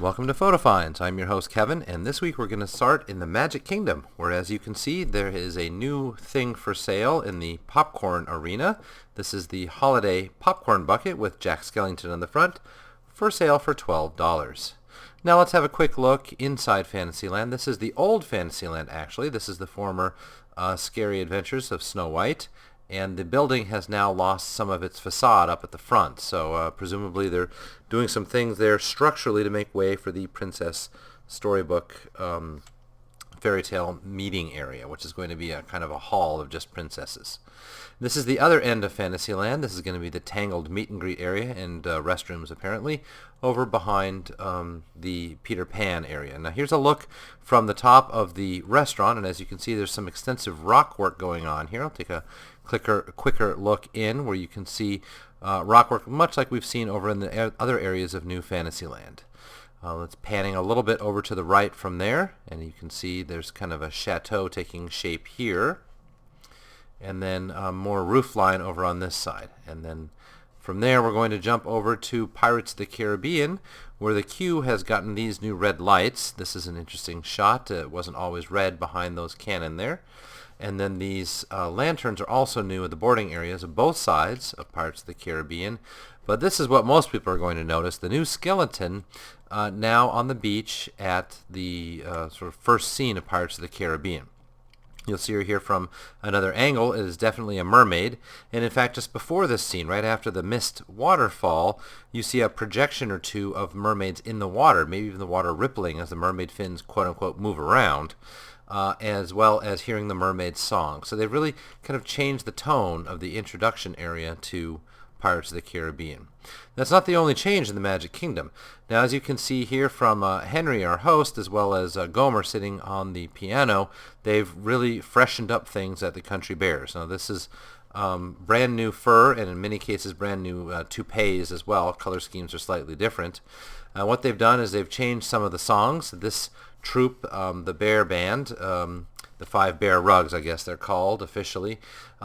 Welcome to Photo Finds. I'm your host Kevin, and this week we're going to start in the Magic Kingdom, where as you can see there is a new thing for sale in the popcorn arena. This is the holiday popcorn bucket with Jack Skellington on the front, for sale for $12. Now let's have a quick look inside Fantasyland. This is the old Fantasyland actually. This is the former Scary Adventures of Snow White. And the building has now lost some of its facade up at the front. So presumably they're doing some things there structurally to make way for the Princess Storybook fairy tale meeting area, which is going to be a kind of a hall of just princesses. This is the other end of Fantasyland. This is going to be the Tangled meet and greet area and restrooms apparently over behind the Peter Pan area. Now here's a look from the top of the restaurant, and as you can see there's some extensive rock work going on here. I'll take a quicker look in where you can see rock work much like we've seen over in the other areas of New Fantasyland. Let's panning a little bit over to the right from there, and you can see there's kind of a chateau taking shape here, and then more roof line over on this side. And then from there we're going to jump over to Pirates of the Caribbean, where the queue has gotten these new red lights. This is an interesting shot. It wasn't always red behind those cannon there. And then these lanterns are also new at the boarding areas of both sides of Pirates of the Caribbean. But this is what most people are going to notice. The new skeleton now on the beach at the sort of first scene of Pirates of the Caribbean. You'll see her here from another angle. It is definitely a mermaid. And in fact, just before this scene, right after the mist waterfall, you see a projection or two of mermaids in the water, maybe even the water rippling as the mermaid fins, quote-unquote, move around. As well as hearing the mermaid's song. So they've really kind of changed the tone of the introduction area to Pirates of the Caribbean. That's not the only change in the Magic Kingdom. Now, as you can see here from Henry, our host, as well as Gomer sitting on the piano, they've really freshened up things at the Country Bears. Now, this is brand new fur, and in many cases brand new toupees as well. Color schemes are slightly different. What they've done is they've changed some of the songs. This troupe, the Bear Band, the Five Bear Rugs, I guess they're called officially,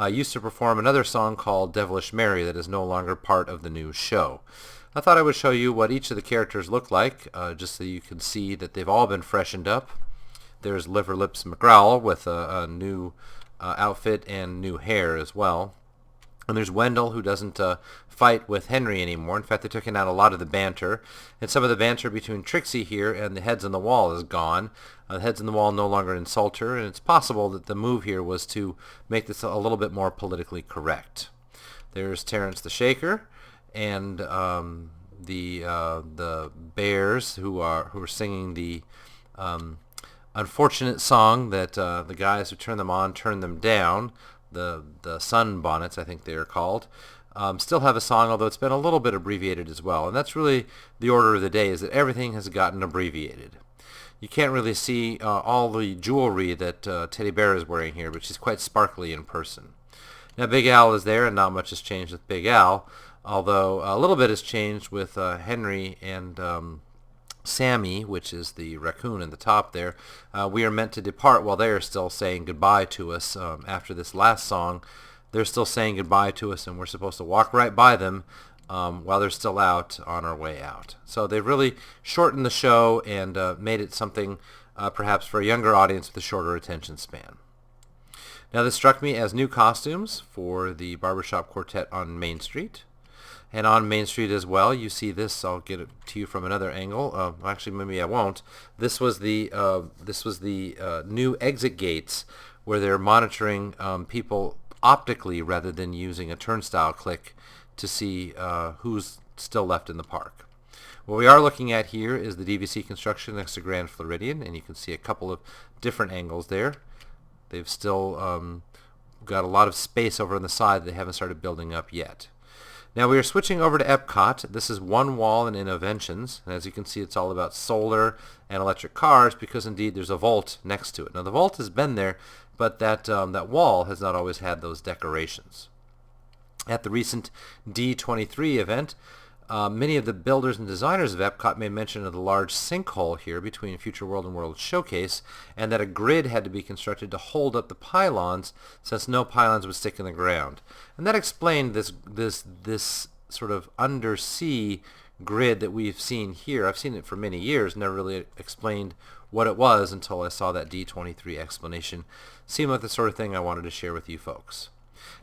used to perform another song called Devilish Mary that is no longer part of the new show. I thought I would show you what each of the characters look like, just so you can see that they've all been freshened up. There's Liver Lips McGrowell with a new outfit and new hair as well. And there's Wendell, who doesn't fight with Henry anymore. In fact, they're taking out a lot of the banter. And some of the banter between Trixie here and the Heads on the Wall is gone. The Heads on the Wall no longer insult her, and it's possible that the move here was to make this a little bit more politically correct. There's Terrence the Shaker and the Bears who are singing the unfortunate song that the guys who turn them on turn them down. The sun bonnets, I think they are called, still have a song, although it's been a little bit abbreviated as well. And that's really the order of the day, is that everything has gotten abbreviated. You can't really see all the jewelry that Teddy Bear is wearing here, but she's quite sparkly in person. Now Big Al is there, and not much has changed with Big Al, although a little bit has changed with Henry and Sammy, which is the raccoon in the top there. We are meant to depart while they are still saying goodbye to us. After this last song, they're still saying goodbye to us, and we're supposed to walk right by them while they're still out on our way out. So they've really shortened the show and made it something perhaps for a younger audience with a shorter attention span. Now this struck me as new costumes for the Barbershop Quartet on Main Street. And on Main Street as well, you see this. I'll get it to you from another angle. Actually, maybe I won't. This was the new exit gates where they're monitoring people optically rather than using a turnstile click to see who's still left in the park. What we are looking at here is the DVC construction next to Grand Floridian, and you can see a couple of different angles there. They've still got a lot of space over on the side that they haven't started building up yet. Now we are switching over to Epcot. This is One Wall and Innoventions, and as you can see it's all about solar and electric cars because indeed there's a vault next to it. Now the vault has been there, but that wall has not always had those decorations. At the recent D23 event, many of the builders and designers of Epcot made mention of the large sinkhole here between Future World and World Showcase, and that a grid had to be constructed to hold up the pylons since no pylons would stick in the ground. And that explained this sort of undersea grid that we've seen here. I've seen it for many years, never really explained what it was until I saw that D23 explanation. Seemed like the sort of thing I wanted to share with you folks.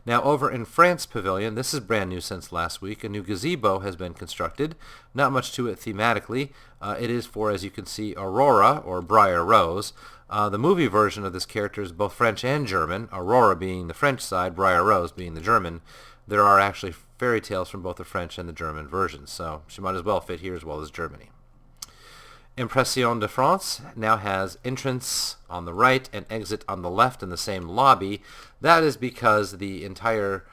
Now over in France Pavilion, this is brand new since last week. A new gazebo has been constructed. Not much to it thematically. It is for, as you can see, Aurora, or Briar Rose. The movie version of this character is both French and German, Aurora being the French side, Briar Rose being the German. There are actually fairy tales from both the French and the German versions, so she might as well fit here as well as Germany. Impression de France now has entrance on the right and exit on the left in the same lobby. That is because the entire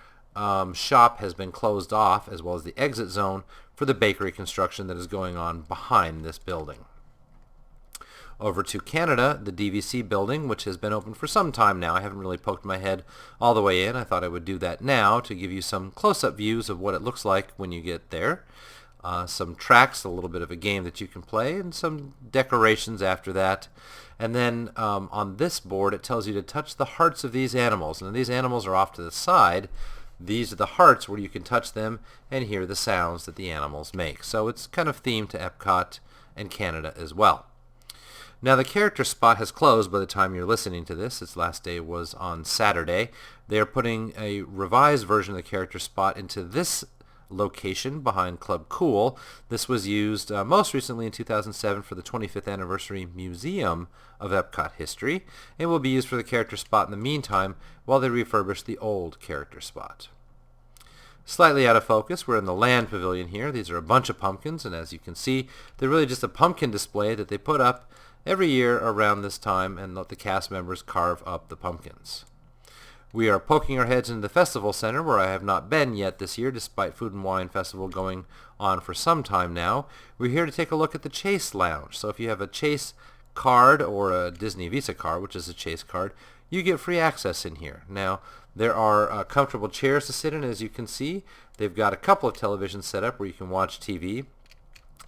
shop has been closed off, as well as the exit zone, for the bakery construction that is going on behind this building. Over to Canada, the DVC building, which has been open for some time now. I haven't really poked my head all the way in. I thought I would do that now to give you some close-up views of what it looks like when you get there. Some tracks, a little bit of a game that you can play, and some decorations after that. And then on this board it tells you to touch the hearts of these animals. And these animals are off to the side. These are the hearts where you can touch them and hear the sounds that the animals make. So it's kind of themed to Epcot and Canada as well. Now the character spot has closed by the time you're listening to this. Its last day was on Saturday. They are putting a revised version of the character spot into this location behind Club Cool. This was used most recently in 2007 for the 25th anniversary Museum of Epcot History, and will be used for the character spot in the meantime while they refurbish the old character spot. Slightly out of focus, we're in the Land Pavilion here. These are a bunch of pumpkins, and as you can see, they're really just a pumpkin display that they put up every year around this time and let the cast members carve up the pumpkins. We are poking our heads into the Festival Center, where I have not been yet this year, despite Food and Wine Festival going on for some time now. We're here to take a look at the Chase Lounge. So if you have a Chase card or a Disney Visa card, which is a Chase card, you get free access in here. Now, there are comfortable chairs to sit in, as you can see. They've got a couple of televisions set up where you can watch TV.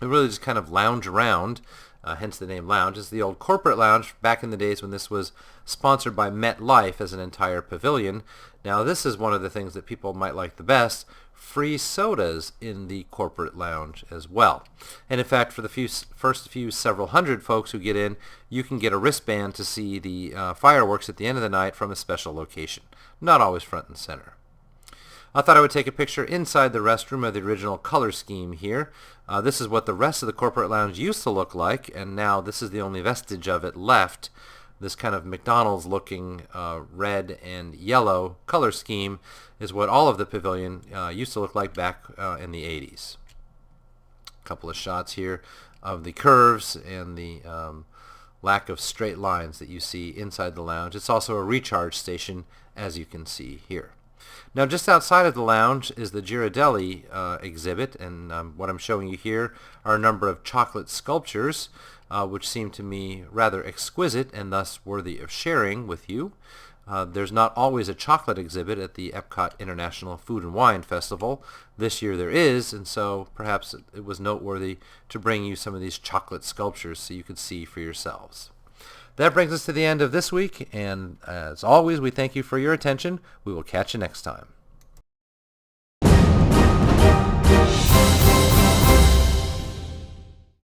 And really just kind of lounge around. Hence the name Lounge. It's the old corporate lounge back in the days when this was sponsored by MetLife as an entire pavilion. Now this is one of the things that people might like the best, free sodas in the corporate lounge as well. And in fact, for the first several hundred folks who get in, you can get a wristband to see the fireworks at the end of the night from a special location. Not always front and center. I thought I would take a picture inside the restroom of the original color scheme here. This is what the rest of the corporate lounge used to look like, and now this is the only vestige of it left. This kind of McDonald's looking red and yellow color scheme is what all of the pavilion used to look like back in the 80s. A couple of shots here of the curves and the lack of straight lines that you see inside the lounge. It's also a recharge station, as you can see here. Now just outside of the lounge is the Ghirardelli exhibit, and what I'm showing you here are a number of chocolate sculptures which seem to me rather exquisite and thus worthy of sharing with you. There's not always a chocolate exhibit at the Epcot International Food and Wine Festival. This year there is, and so perhaps it was noteworthy to bring you some of these chocolate sculptures so you could see for yourselves. That brings us to the end of this week, and as always, we thank you for your attention. We will catch you next time.